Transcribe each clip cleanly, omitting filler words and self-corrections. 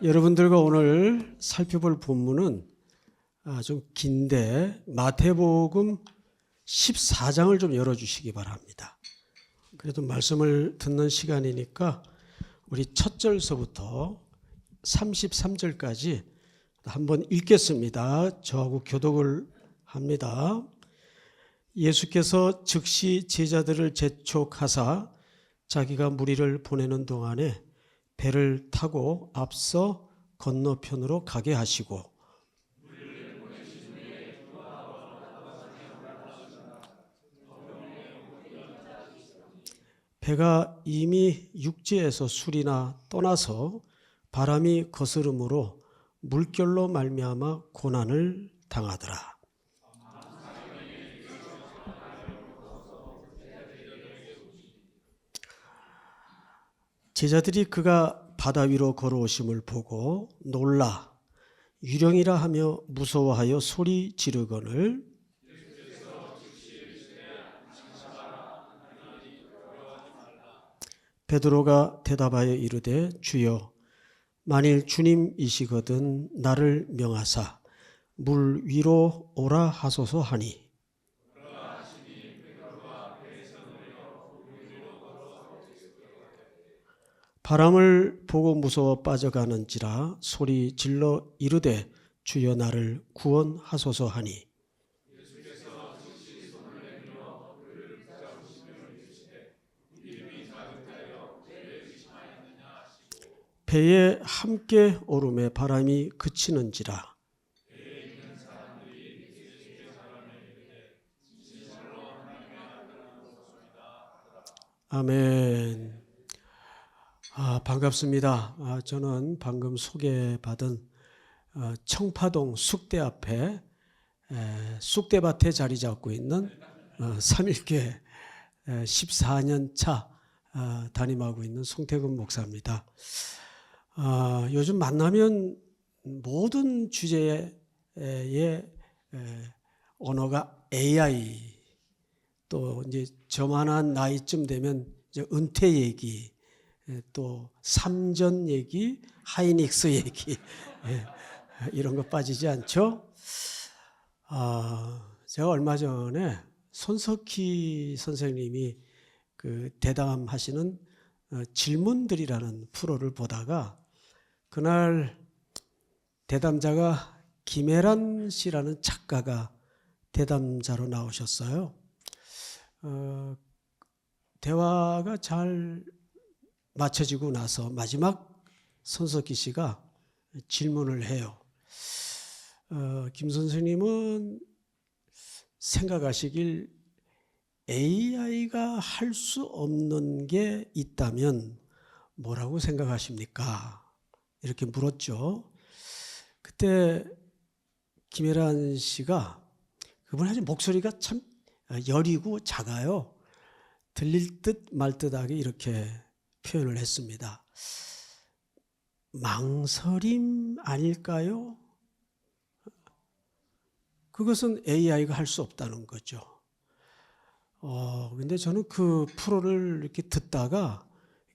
여러분들과 오늘 살펴볼 본문은 좀 긴데 마태복음 14장을 좀 열어주시기 바랍니다. 그래도 말씀을 듣는 시간이니까 우리 첫 절서부터 33절까지 한번 읽겠습니다. 저하고 교독을 합니다. 예수께서 즉시 제자들을 재촉하사 자기가 무리를 보내는 동안에 배를 타고 앞서 건너편으로 가게 하시고 배가 이미 육지에서 술이나 떠나서 바람이 거스름으로 물결로 말미암아 고난을 당하더라. 제자들이 그가 바다 위로 걸어오심을 보고 놀라 유령이라 하며 무서워하여 소리 지르거늘 베드로가 대답하여 이르되 주여 만일 주님이시거든 나를 명하사 물 위로 오라 하소서 하니 바람을 보고 무서워 빠져가는지라 소리 질러 이르되 주여 나를 구원하소서 하니 배에 함께 오름에 바람이 그치는지라 아멘. 반갑습니다. 저는 방금 소개받은 청파동 쑥대 앞에 쑥대밭에 자리 잡고 있는 삼일교회 14년 차 담임하고 있는 송태근 목사입니다. 요즘 만나면 모든 주제의 언어가 AI, 또 이제 저만한 나이쯤 되면 이제 은퇴 얘기, 또 삼전 얘기, 하이닉스 얘기 이런 거 빠지지 않죠? 제가 얼마 전에 손석희 선생님이 그 대담하시는 질문들이라는 프로를 보다가 그날 대담자가 김혜란 씨라는 작가가 대담자로 나오셨어요. 대화가 잘 맞춰지고 나서 마지막 손석희 씨가 질문을 해요. 김 선생님은 생각하시길 AI가 할 수 없는 게 있다면 뭐라고 생각하십니까? 이렇게 물었죠. 그때 김혜란 씨가 그분 아주 목소리가 참 여리고 작아요. 들릴 듯 말 듯하게 이렇게 표현을 했습니다. 망설임 아닐까요? 그것은 AI가 할 수 없다는 거죠. 근데 저는 그 프로를 이렇게 듣다가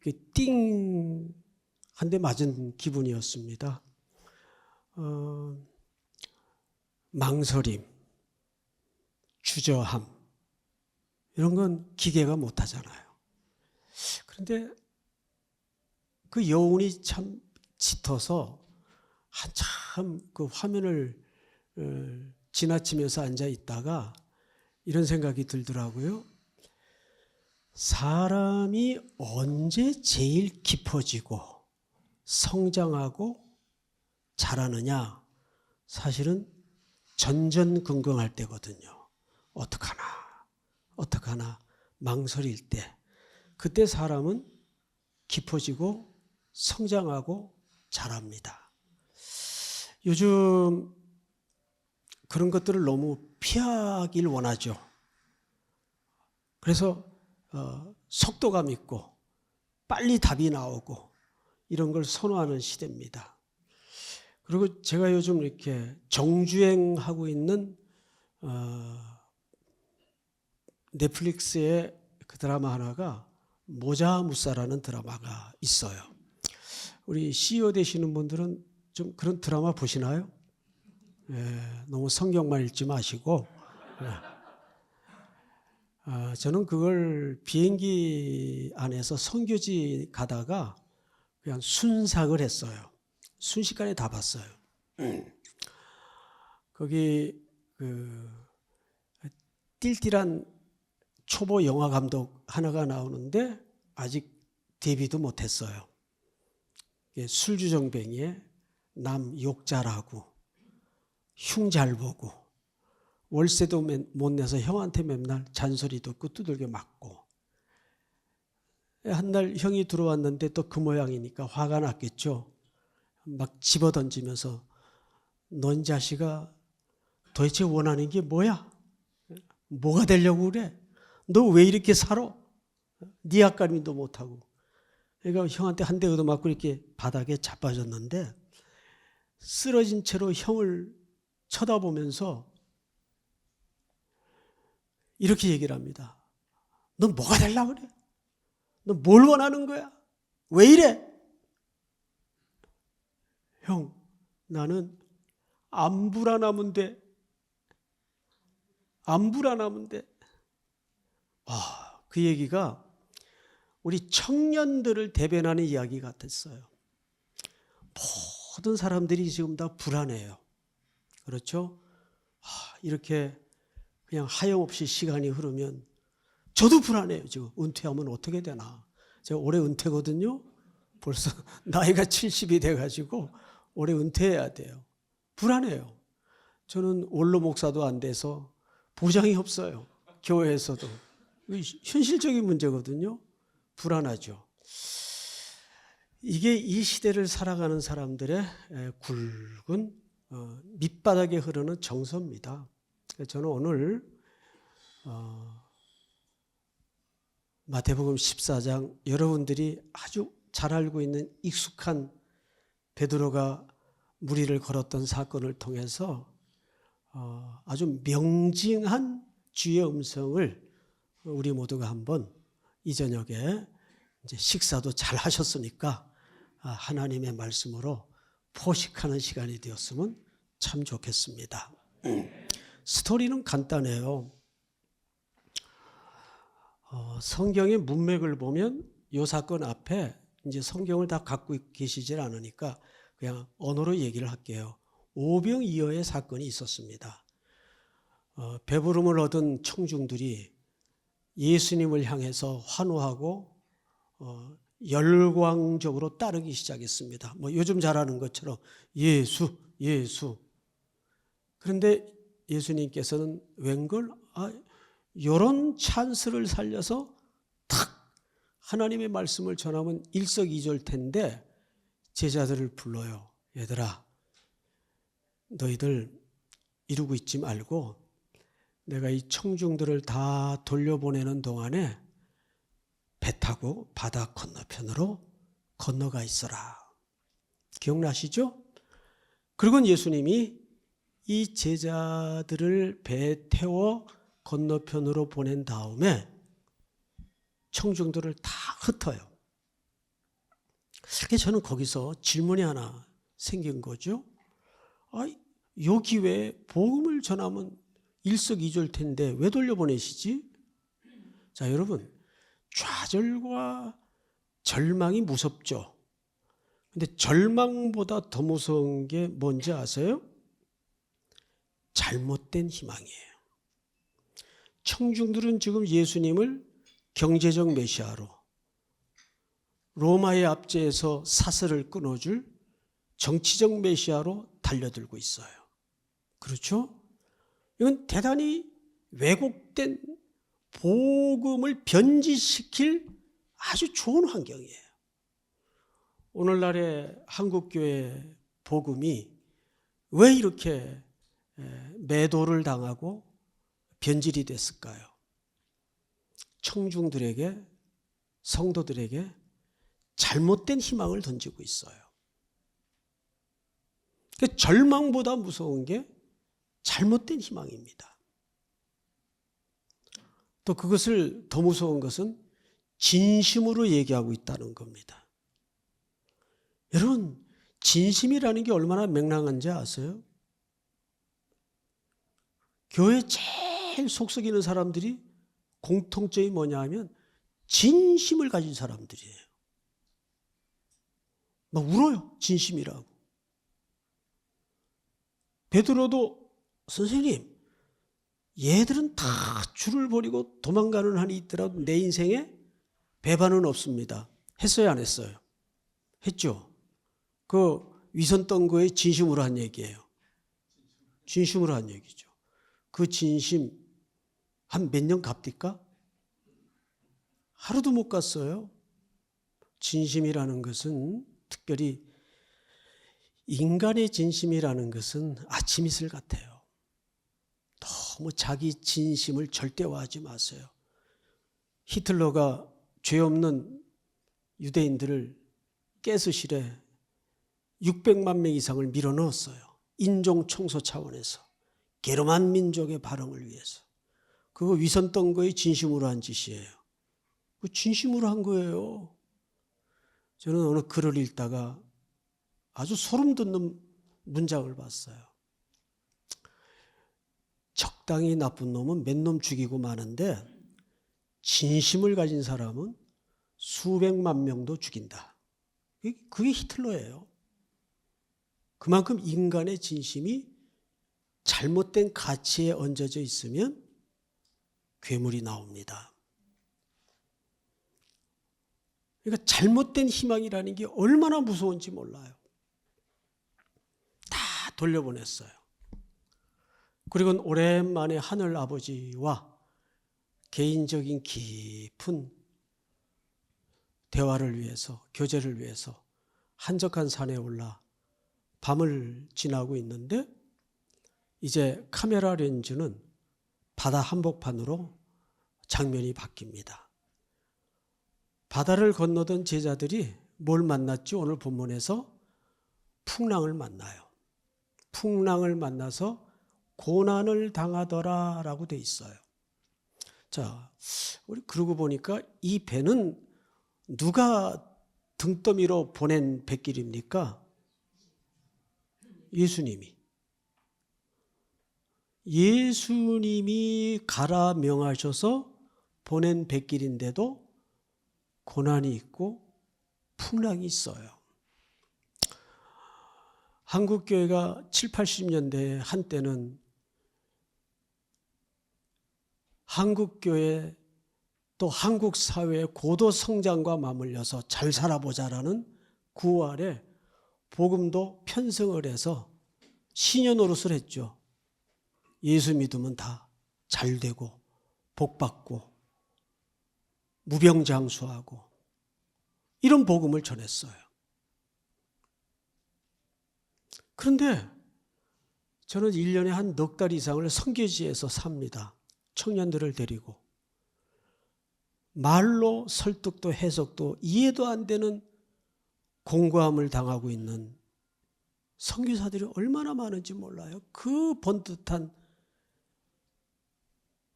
이렇게 띵! 한 대 맞은 기분이었습니다. 망설임, 주저함, 이런 건 기계가 못 하잖아요. 그런데 그 여운이 참 짙어서 한참 그 화면을 지나치면서 앉아 있다가 이런 생각이 들더라고요. 사람이 언제 제일 깊어지고 성장하고 자라느냐? 사실은 전전긍긍할 때거든요. 어떡하나 망설일 때. 그때 사람은 깊어지고 성장하고 자랍니다. 요즘 그런 것들을 너무 피하길 원하죠. 그래서 속도감 있고 빨리 답이 나오고 이런 걸 선호하는 시대입니다. 그리고 제가 요즘 이렇게 정주행하고 있는 넷플릭스의 그 드라마 하나가 모자무사라는 드라마가 있어요. 우리 CEO 되시는 분들은 좀 그런 드라마 보시나요? 너무 성경만 읽지 마시고. 저는 그걸 비행기 안에서 선교지 가다가 그냥 순삭을 했어요. 순식간에 다 봤어요. 거기 띨띨한 초보 영화 감독 하나가 나오는데 아직 데뷔도 못했어요. 술주정뱅이에 남 욕 잘하고 흉 잘 보고 월세도 못 내서 형한테 맨날 잔소리 듣고 두들겨 맞고, 한 날 형이 들어왔는데 또 그 모양이니까 화가 났겠죠. 막 집어던지면서 넌 자식아 도대체 원하는 게 뭐야? 뭐가 되려고 그래? 너 왜 이렇게 살아? 네 앞가림도 못하고. 그러니까 형한테 한 대 얻어맞고 이렇게 바닥에 자빠졌는데 쓰러진 채로 형을 쳐다보면서 이렇게 얘기를 합니다. 너 뭐가 되려고 그래? 너 뭘 원하는 거야? 왜 이래? 형, 나는 안 불안하면 돼. 안 불안하면 돼. 그 얘기가 우리 청년들을 대변하는 이야기 같았어요. 모든 사람들이 지금 다 불안해요. 그렇죠? 이렇게 그냥 하염없이 시간이 흐르면 저도 불안해요. 지금 은퇴하면 어떻게 되나. 제가 올해 은퇴거든요. 벌써 나이가 70이 돼가지고 올해 은퇴해야 돼요. 불안해요. 저는 원로 목사도 안 돼서 보장이 없어요. 교회에서도. 현실적인 문제거든요. 불안하죠. 이게 이 시대를 살아가는 사람들의 굵은 밑바닥에 흐르는 정서입니다. 저는 오늘 마태복음 14장, 여러분들이 아주 잘 알고 있는 익숙한 베드로가 무리를 걸었던 사건을 통해서 아주 명징한 주의 음성을 우리 모두가 한번 이 저녁에 이제 식사도 잘 하셨으니까 하나님의 말씀으로 포식하는 시간이 되었으면 참 좋겠습니다. 스토리는 간단해요. 성경의 문맥을 보면 이 사건 앞에 이제 성경을 다 갖고 계시질 않으니까 그냥 언어로 얘기를 할게요. 오병이어의 사건이 있었습니다. 배부름을 얻은 청중들이 예수님을 향해서 환호하고 열광적으로 따르기 시작했습니다. 뭐 요즘 잘하는 것처럼 예수, 예수. 그런데 예수님께서는 웬걸 이런 찬스를 살려서 탁 하나님의 말씀을 전하면 일석이조일 텐데 제자들을 불러요. 얘들아, 너희들 이루고 있지 말고 내가 이 청중들을 다 돌려보내는 동안에 배 타고 바다 건너편으로 건너가 있어라. 기억나시죠? 그리고 예수님이 이 제자들을 배에 태워 건너편으로 보낸 다음에 청중들을 다 흩어요. 그래서 저는 거기서 질문이 하나 생긴 거죠. 요 기회에 복음을 전하면 일석이조일 텐데 왜 돌려보내시지? 자, 여러분, 좌절과 절망이 무섭죠. 근데 절망보다 더 무서운 게 뭔지 아세요? 잘못된 희망이에요. 청중들은 지금 예수님을 경제적 메시아로, 로마의 압제에서 사슬을 끊어줄 정치적 메시아로 달려들고 있어요. 그렇죠? 이건 대단히 왜곡된 복음을 변질시킬 아주 좋은 환경이에요. 오늘날의 한국교회 복음이 왜 이렇게 매도를 당하고 변질이 됐을까요? 청중들에게, 성도들에게 잘못된 희망을 던지고 있어요. 절망보다 무서운 게 잘못된 희망입니다. 또 그것을 더 무서운 것은 진심으로 얘기하고 있다는 겁니다. 여러분, 진심이라는 게 얼마나 명랑한지 아세요? 교회 제일 속썩이는 사람들이 공통점이 뭐냐 하면 진심을 가진 사람들이에요. 막 울어요. 진심이라고. 베드로도 선생님, 얘들은 다 줄을 버리고 도망가는 한이 있더라도 내 인생에 배반은 없습니다. 했어요, 안 했어요? 했죠. 그 위선 떤 거에 진심으로 한 얘기예요. 진심으로 한 얘기죠. 그 진심 한 몇 년 갑니까? 하루도 못 갔어요. 진심이라는 것은, 특별히 인간의 진심이라는 것은 아침 이슬 같아요. 너무 자기 진심을 절대화하지 마세요. 히틀러가 죄 없는 유대인들을 가스실에 600만 명 이상을 밀어넣었어요. 인종 청소 차원에서. 게르만 민족의 발흥을 위해서. 그거 위선 떤 거에 진심으로 한 짓이에요. 그 진심으로 한 거예요. 저는 어느 글을 읽다가 아주 소름 돋는 문장을 봤어요. 적당히 나쁜 놈은 몇 놈 죽이고 마는데 진심을 가진 사람은 수백만 명도 죽인다. 그게 히틀러예요. 그만큼 인간의 진심이 잘못된 가치에 얹어져 있으면 괴물이 나옵니다. 그러니까 잘못된 희망이라는 게 얼마나 무서운지 몰라요. 다 돌려보냈어요. 그리고 오랜만에 하늘 아버지와 개인적인 깊은 대화를 위해서, 교제를 위해서 한적한 산에 올라 밤을 지나고 있는데 이제 카메라 렌즈는 바다 한복판으로 장면이 바뀝니다. 바다를 건너던 제자들이 뭘 만났지? 오늘 본문에서 풍랑을 만나요. 풍랑을 만나서 고난을 당하더라 라고 돼 있어요. 자, 우리 그러고 보니까 이 배는 누가 등더미로 보낸 뱃길입니까? 예수님이 가라 명하셔서 보낸 뱃길인데도 고난이 있고 풍랑이 있어요. 한국교회가 7, 80년대 한때는 한국교회 또 한국사회의 고도 성장과 맞물려서 잘 살아보자라는 구호 아래 복음도 편성을 해서 신년노릇을 했죠. 예수 믿으면 다 잘되고 복받고 무병장수하고 이런 복음을 전했어요. 그런데 저는 1년에 한 넉 달 이상을 선교지에서 삽니다. 청년들을 데리고. 말로 설득도 해석도 이해도 안 되는 공고함을 당하고 있는 선교사들이 얼마나 많은지 몰라요. 그 번듯한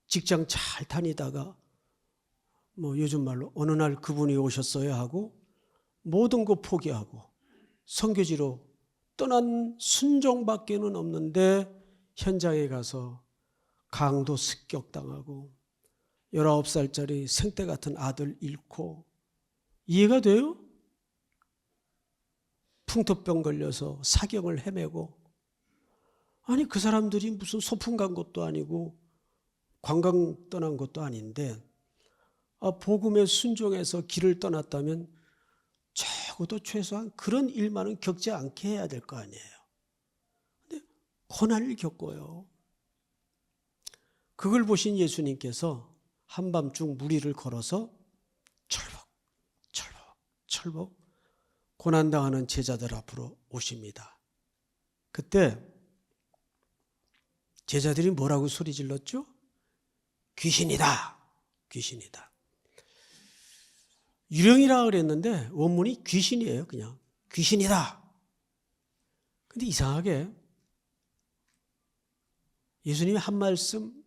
직장 잘 다니다가 뭐 요즘 말로 어느 날 그분이 오셨어야 하고 모든 거 포기하고 선교지로 떠난 순종밖에는 없는데 현장에 가서 강도 습격당하고 19살짜리 생떼 같은 아들 잃고 이해가 돼요? 풍토병 걸려서 사경을 헤매고 아니 그 사람들이 무슨 소풍 간 것도 아니고 관광 떠난 것도 아닌데 복음에 순종해서 길을 떠났다면 적어도 최소한 그런 일만은 겪지 않게 해야 될 거 아니에요. 근데 고난을 겪어요. 그걸 보신 예수님께서 한밤중 무리를 걸어서 철벅 고난당하는 제자들 앞으로 오십니다. 그때 제자들이 뭐라고 소리 질렀죠? 귀신이다. 귀신이다. 유령이라 그랬는데 원문이 귀신이에요. 그냥 귀신이다. 근데 이상하게 예수님이 한 말씀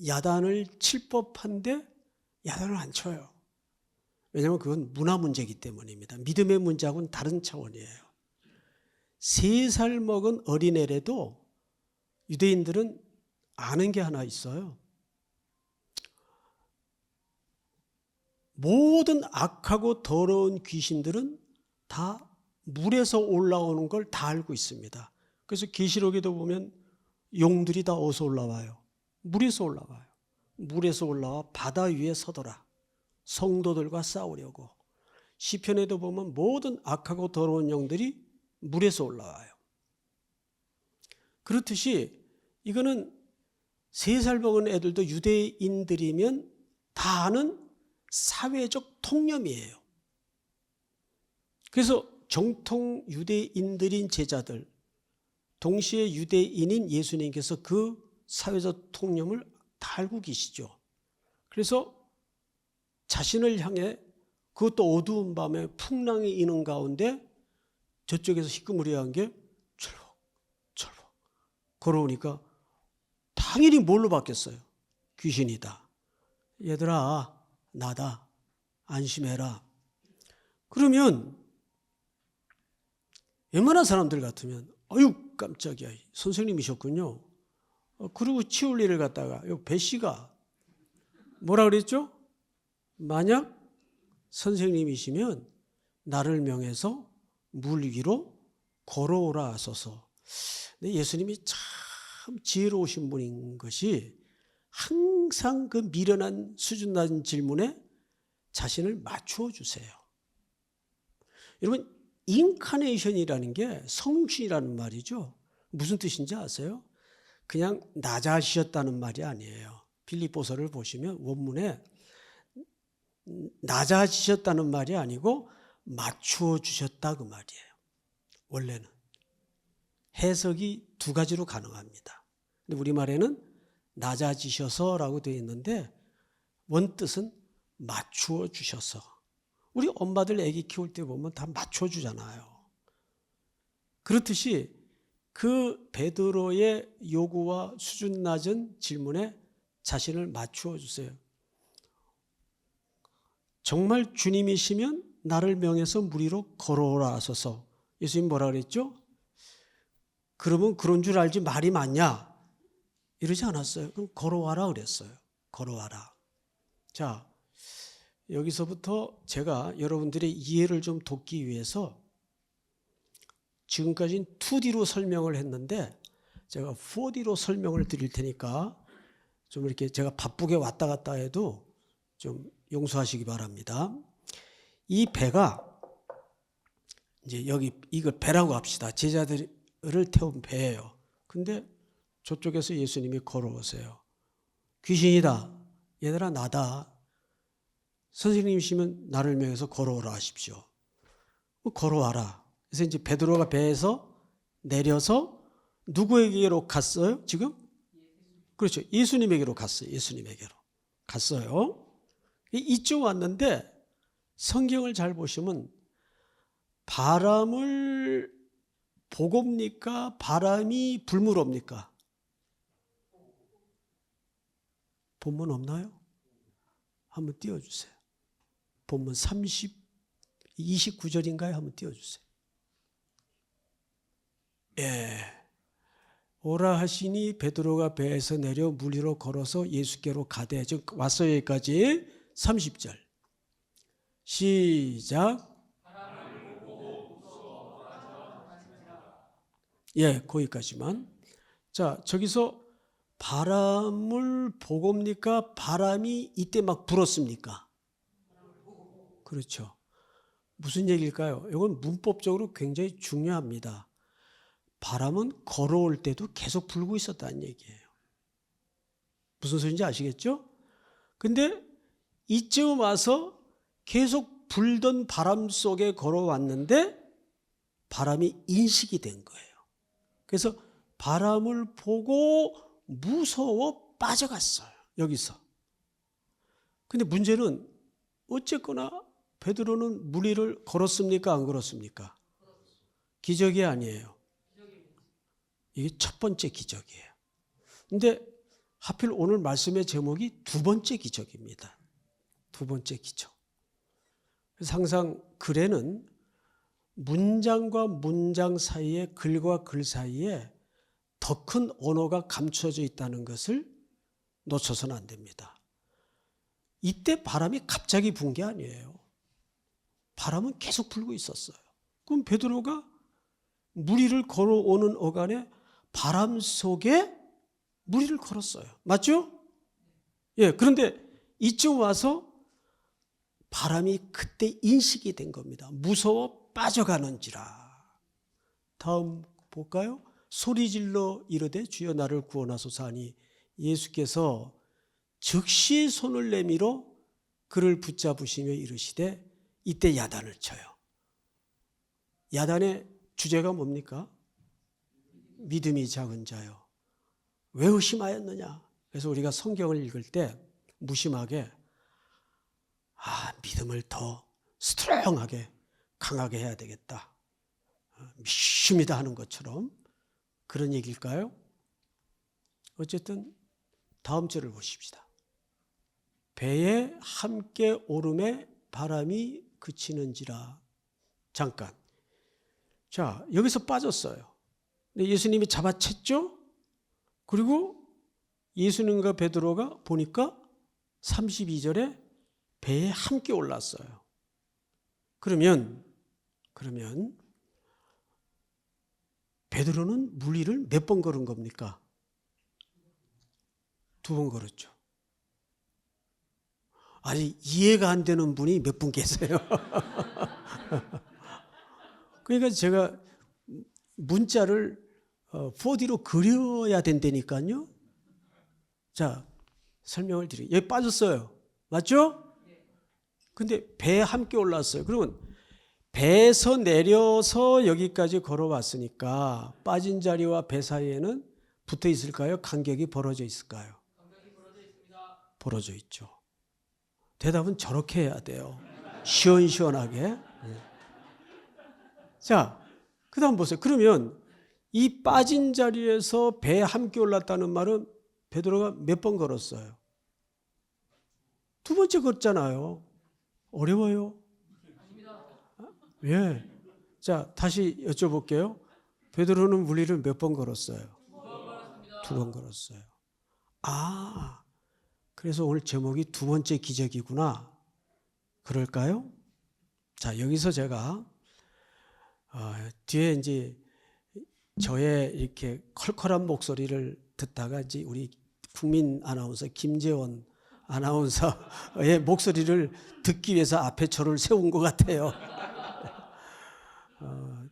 야단을 칠 법한데 야단을 안 쳐요. 왜냐하면 그건 문화 문제이기 때문입니다. 믿음의 문제하고는 다른 차원이에요. 3살 먹은 어린애라도 유대인들은 아는 게 하나 있어요. 모든 악하고 더러운 귀신들은 다 물에서 올라오는 걸 다 알고 있습니다. 그래서 계시록에도 보면 용들이 다 어디서 올라와요? 물에서 올라와요. 물에서 올라와 바다 위에 서더라. 성도들과 싸우려고. 시편에도 보면 모든 악하고 더러운 영들이 물에서 올라와요. 그렇듯이 이거는 3살 먹은 애들도 유대인들이면 다 아는 사회적 통념이에요. 그래서 정통 유대인들인 제자들, 동시에 유대인인 예수님께서 그 사회적 통념을 다 알고 계시죠. 그래서 자신을 향해, 그것도 어두운 밤에 풍랑이 이는 가운데 저쪽에서 희끄무리한 게 철벅철벅 걸어오니까 당연히 뭘로 바뀌었어요? 귀신이다. 얘들아, 나다. 안심해라. 그러면 웬만한 사람들 같으면 아유 깜짝이야, 선생님이셨군요. 그리고 치울 일을 갖다가 배 씨가 뭐라 그랬죠? 만약 선생님이시면 나를 명해서 물 위로 걸어오라 하소서. 근데 예수님이 참 지혜로우신 분인 것이 항상 그 미련한 수준 낮은 질문에 자신을 맞추어 주세요. 여러분, 인카네이션이라는 게 성육신이라는 말이죠. 무슨 뜻인지 아세요? 그냥 낮아지셨다는 말이 아니에요. 빌립보서를 보시면 원문에 낮아지셨다는 말이 아니고 맞추어 주셨다 그 말이에요. 원래는 해석이 두 가지로 가능합니다. 근데 우리말에는 낮아지셔서라고 되어 있는데 원뜻은 맞추어 주셔서. 우리 엄마들 아기 키울 때 보면 다 맞춰 주잖아요. 그렇듯이 그 베드로의 요구와 수준 낮은 질문에 자신을 맞추어 주세요. 정말 주님이시면 나를 명해서 물 위로 걸어오라 하소서. 예수님 뭐라 그랬죠? 그러면 그런 줄 알지 말이 많냐? 이러지 않았어요. 그럼 걸어와라 그랬어요. 걸어와라. 자, 여기서부터 제가 여러분들의 이해를 좀 돕기 위해서 지금까지는 2D로 설명을 했는데 제가 4D로 설명을 드릴 테니까 좀 이렇게 제가 바쁘게 왔다 갔다 해도 좀 용서하시기 바랍니다. 이 배가 이제 여기 이걸 배라고 합시다. 제자들을 태운 배예요. 근데 저쪽에서 예수님이 걸어오세요. 귀신이다. 얘들아 나다. 선생님이시면 나를 명해서 걸어오라 하십시오. 걸어와라. 그래서 이제 베드로가 배에서 내려서 누구에게로 갔어요? 지금? 그렇죠. 예수님에게로 갔어요. 예수님에게로 갔어요. 이쪽 왔는데 성경을 잘 보시면 바람을 보고입니까? 바람이 불물옵니까? 본문 없나요? 한번 띄워주세요. 본문 29절인가요? 한번 띄워주세요. 예. 오라 하시니 베드로가 배에서 내려 물 위로 걸어서 예수께로 가되. 지금 왔어요. 여기까지 30절. 시작. 예, 거기까지만. 자, 저기서 바람을 보고입니까? 바람이 이때 막 불었습니까? 그렇죠. 무슨 얘기일까요? 이건 문법적으로 굉장히 중요합니다. 바람은 걸어올 때도 계속 불고 있었다는 얘기예요. 무슨 소리인지 아시겠죠? 근데 이쯤 와서 계속 불던 바람 속에 걸어왔는데 바람이 인식이 된 거예요. 그래서 바람을 보고 무서워 빠져갔어요. 여기서. 근데 문제는 어쨌거나 베드로는 물 위를 걸었습니까? 안 걸었습니까? 기적이 아니에요. 이게 첫 번째 기적이에요. 근데 하필 오늘 말씀의 제목이 두 번째 기적입니다. 두 번째 기적. 그래서 항상 글에는 문장과 문장 사이에, 글과 글 사이에 더 큰 언어가 감춰져 있다는 것을 놓쳐서는 안 됩니다. 이때 바람이 갑자기 분 게 아니에요. 바람은 계속 불고 있었어요. 그럼 베드로가 무리를 걸어오는 어간에 바람 속에 무리를 걸었어요. 맞죠? 예, 그런데 이쯤 와서 바람이 그때 인식이 된 겁니다. 무서워 빠져가는지라. 다음 볼까요? 소리질러 이르되 주여 나를 구원하소서 하니 예수께서 즉시 손을 내밀어 그를 붙잡으시며 이르시되, 이때 야단을 쳐요. 야단의 주제가 뭡니까? 믿음이 작은 자요, 왜 의심하였느냐. 그래서 우리가 성경을 읽을 때 무심하게 믿음을 더 스트롱하게 강하게 해야 되겠다, 믿습니다 하는 것처럼 그런 얘기일까요? 어쨌든 다음 절을 보십시다. 배에 함께 오름에 바람이 그치는지라. 잠깐. 자, 여기서 빠졌어요. 근데 예수님이 잡아챘죠? 그리고 예수님과 베드로가 보니까 32절에 배에 함께 올랐어요. 그러면 베드로는 물리를 몇 번 걸은 겁니까? 2번 걸었죠. 아니, 이해가 안 되는 분이 몇 분 계세요. 그러니까 제가 문자를 4D로 그려야 된다니까요. 자, 설명을 드릴게요. 여기 빠졌어요. 맞죠? 근데 배에 함께 올랐어요. 그러면 배에서 내려서 여기까지 걸어왔으니까 빠진 자리와 배 사이에는 붙어 있을까요? 간격이 벌어져 있을까요? 간격이 벌어져 있습니다. 벌어져 있죠. 대답은 저렇게 해야 돼요. 시원시원하게. 자, 그 다음 보세요. 그러면 이 빠진 자리에서 배에 함께 올랐다는 말은 베드로가 몇 번 걸었어요? 2번째 걷잖아요. 어려워요? 예. 자, 다시 여쭤볼게요. 베드로는 물리를 몇 번 걸었어요? 2번 걸었어요. 그래서 오늘 제목이 2번째 기적이구나. 그럴까요? 자, 여기서 제가 뒤에 이제 저의 이렇게 컬컬한 목소리를 듣다가 이제 우리 국민 아나운서 김재원 아나운서의 목소리를 듣기 위해서 앞에 저를 세운 것 같아요.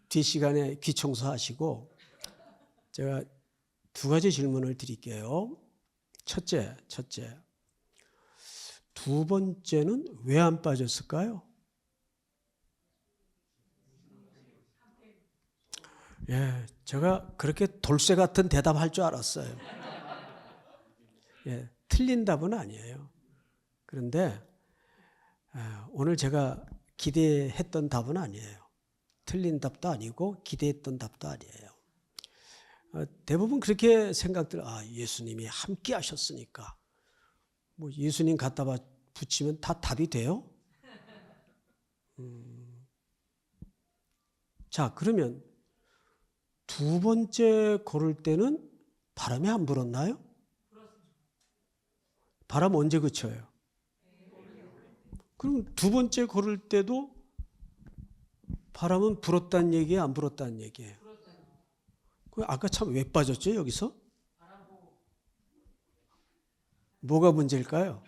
뒷시간에 귀 청소하시고 제가 2가지 질문을 드릴게요. 첫째. 2번째는 왜 안 빠졌을까요? 예, 제가 그렇게 돌쇠 같은 대답할 줄 알았어요. 예, 틀린 답은 아니에요. 그런데 오늘 제가 기대했던 답은 아니에요. 틀린 답도 아니고 기대했던 답도 아니에요. 대부분 그렇게 생각들, 예수님이 함께 하셨으니까 뭐 예수님 갖다 붙이면 다 답이 돼요? 자, 그러면 2번째 걸을 때는 바람이 안 불었나요? 바람 언제 그쳐요? 그럼 2번째 걸을 때도 바람은 불었다는 얘기예요, 안 불었다는 얘기예요? 아까 참 왜 빠졌죠, 여기서? 뭐가 문제일까요?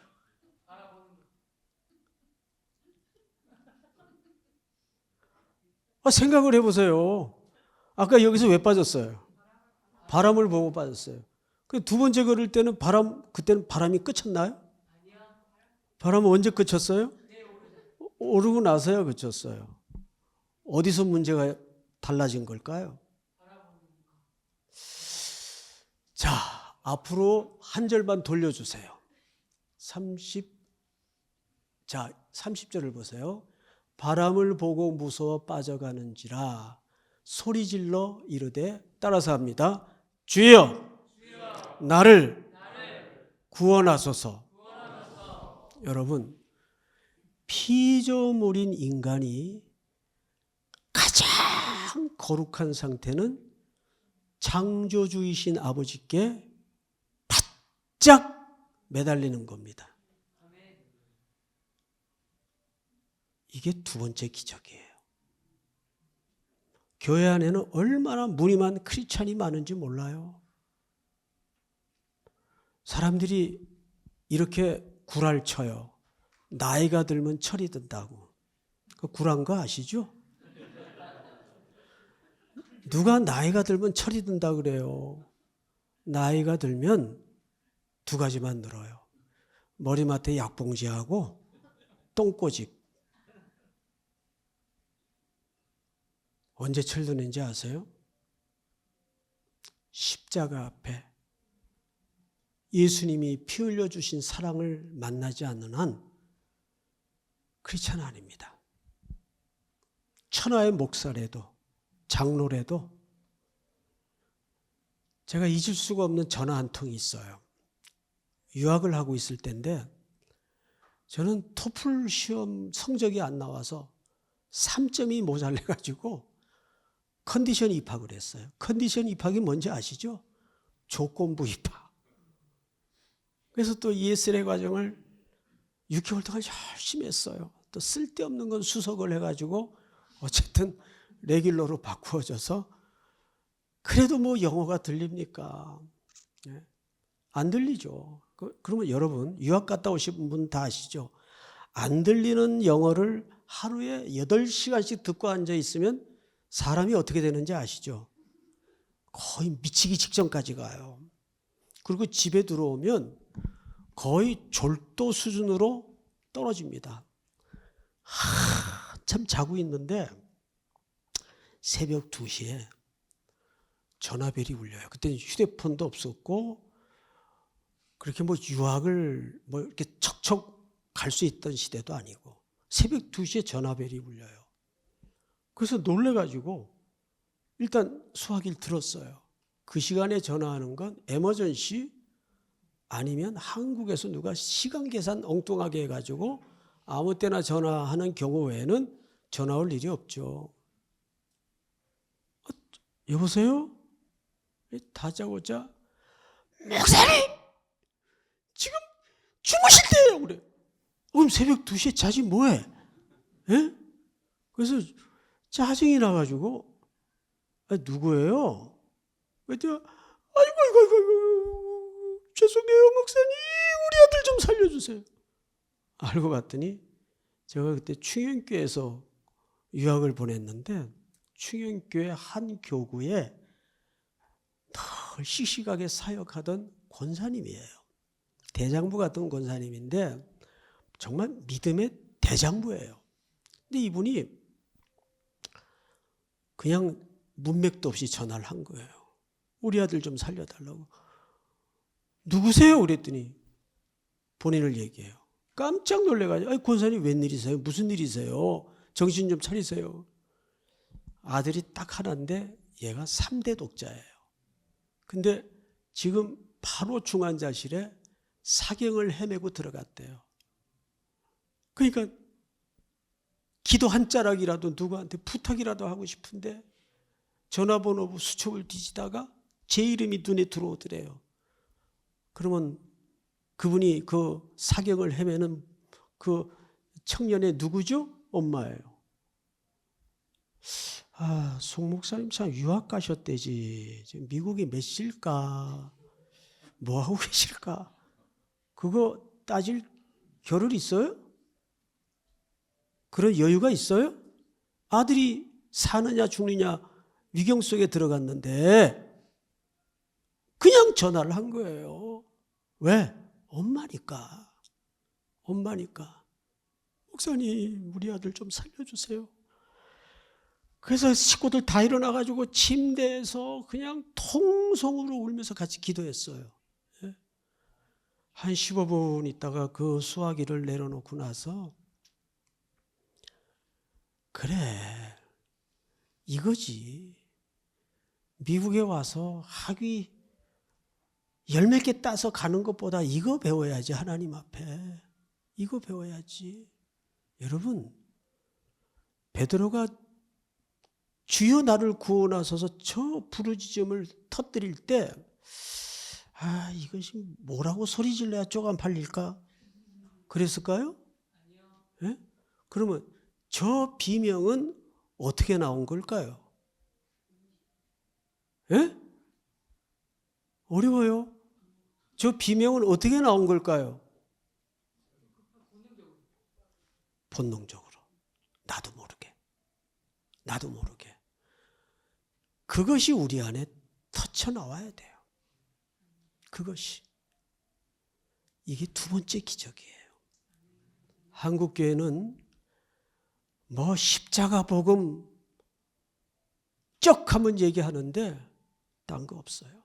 생각을 해보세요. 아까 여기서 왜 빠졌어요? 바람을 보고 빠졌어요. 그 2번째 걸을 때는 그때는 바람이 그쳤나요? 바람은 언제 그쳤어요? 오르고 나서야 그쳤어요. 어디서 문제가 달라진 걸까요? 자, 앞으로 한 절만 돌려주세요. 30절을 보세요. 바람을 보고 무서워 빠져가는지라 소리질러 이르되, 따라서 합니다. 주여, 나를 구원하소서. 여러분, 피조물인 인간이 가장 거룩한 상태는 창조주이신 아버지께 바짝 매달리는 겁니다. 이게 두 번째 기적이에요. 교회 안에는 얼마나 무늬만 크리스찬이 많은지 몰라요. 사람들이 이렇게 구랄 쳐요. 나이가 들면 철이 든다고. 그 구란 거 아시죠? 누가 나이가 들면 철이 든다 그래요. 나이가 들면 두 가지만 늘어요. 머리맡에 약봉지하고 똥꼬집. 언제 철드는지 아세요? 십자가 앞에 예수님이 피 흘려주신 사랑을 만나지 않는 한 크리스찬 아닙니다. 천하의 목사래도 장로래도 제가 잊을 수가 없는 전화 한 통이 있어요. 유학을 하고 있을 때인데 저는 토플 시험 성적이 안 나와서 3점이 모자라가지고 컨디션 입학을 했어요. 컨디션 입학이 뭔지 아시죠? 조건부 입학. 그래서 또 ESL의 과정을 6개월 동안 열심히 했어요. 또 쓸데없는 건 수석을 해가지고 어쨌든 레귤러로 바꾸어져서 그래도 뭐 영어가 들립니까? 안 들리죠. 그러면 여러분 유학 갔다 오신 분 다 아시죠? 안 들리는 영어를 하루에 8시간씩 듣고 앉아 있으면 사람이 어떻게 되는지 아시죠? 거의 미치기 직전까지 가요. 그리고 집에 들어오면 거의 졸도 수준으로 떨어집니다. 한참 자고 있는데 새벽 2시에 전화벨이 울려요. 그때는 휴대폰도 없었고 그렇게 뭐 유학을 뭐 이렇게 척척 갈 수 있던 시대도 아니고 새벽 2시에 전화벨이 울려요. 그래서 놀래가지고 일단 수화기를 들었어요. 그 시간에 전화하는 건 에머전시 아니면 한국에서 누가 시간 계산 엉뚱하게 해가지고 아무 때나 전화하는 경우 외에는 전화 올 일이 없죠. 여보세요? 다짜고짜 목사님 지금 주무실 때예요 그래. 그럼 새벽 2시에 자지 뭐해? 예? 그래서 짜증이 나가지고 누구예요? 그랬더니 아이고 죄송해요 목사님 우리 아들 좀 살려주세요. 알고 봤더니 제가 그때 충현교회에서 유학을 보냈는데 충현교회 한 교구에 늘 씩씩하게 사역하던 권사님이에요. 대장부 같은 권사님인데 정말 믿음의 대장부예요. 근데 이분이 그냥 문맥도 없이 전화를 한 거예요. 우리 아들 좀 살려달라고. 누구세요? 그랬더니 본인을 얘기해요. 깜짝 놀래가지고 아이 권사님 웬일이세요? 무슨 일이세요? 정신 좀 차리세요. 아들이 딱 하나인데 얘가 3대 독자예요. 근데 지금 바로 중환자실에 사경을 헤매고 들어갔대요. 그러니까 기도 한 자락이라도 누구한테 부탁이라도 하고 싶은데 전화번호 수첩을 뒤지다가 제 이름이 눈에 들어오더래요. 그러면 그분이 그 사경을 헤매는 그 청년의 누구죠? 엄마예요. 송 목사님 참 유학 가셨대지. 지금 미국이 몇 시일까? 뭐 하고 계실까? 그거 따질 겨를 있어요? 그런 여유가 있어요? 아들이 사느냐 죽느냐 위경 속에 들어갔는데 그냥 전화를 한 거예요. 왜? 엄마니까. 엄마니까. 목사님 우리 아들 좀 살려주세요. 그래서 식구들 다 일어나가지고 침대에서 그냥 통성으로 울면서 같이 기도했어요. 한 15분 있다가 그 수화기를 내려놓고 나서 그래 이거지. 미국에 와서 학위 10몇 개 따서 가는 것보다 이거 배워야지. 하나님 앞에 이거 배워야지. 여러분 베드로가 주여 나를 구원하소서 저 부르짖음을 터뜨릴 때 이것이 뭐라고 소리 질러야 쪼간 팔릴까? 그랬을까요? 예? 그러면 저 비명은 어떻게 나온 걸까요? 예? 어려워요. 저 비명은 어떻게 나온 걸까요? 본능적으로. 나도 모르게. 그것이 우리 안에 터쳐 나와야 돼요. 그것이. 이게 두 번째 기적이에요. 한국교회는 십자가 복음 쩍 하면 얘기하는데 딴 거 없어요.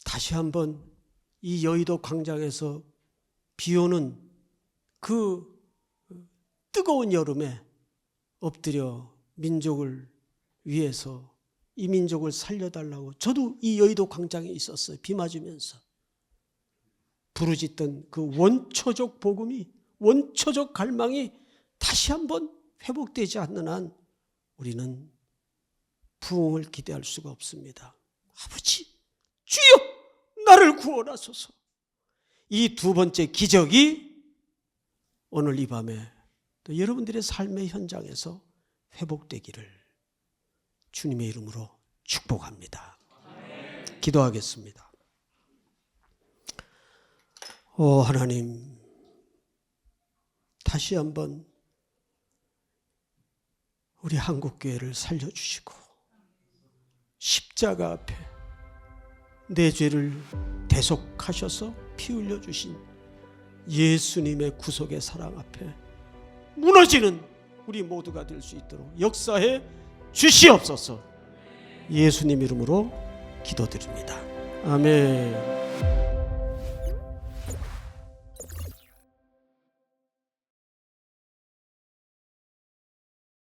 다시 한번 이 여의도 광장에서 비 오는 그 뜨거운 여름에 엎드려 민족을 위해서 이 민족을 살려달라고 저도 이 여의도 광장에 있었어요. 비 맞으면서 부르짖던 그 원초적 복음이 원초적 갈망이 다시 한번 회복되지 않는 한 우리는 부흥을 기대할 수가 없습니다. 아버지 주여 나를 구원하소서. 이 두 번째 기적이 오늘 이 밤에 또 여러분들의 삶의 현장에서 회복되기를 주님의 이름으로 축복합니다. 기도하겠습니다. 하나님, 다시 한번 우리 한국교회를 살려주시고 십자가 앞에 내 죄를 대속하셔서 피 흘려주신 예수님의 구속의 사랑 앞에 무너지는 우리 모두가 될 수 있도록 역사해 주시옵소서. 예수님 이름으로 기도드립니다. 아멘.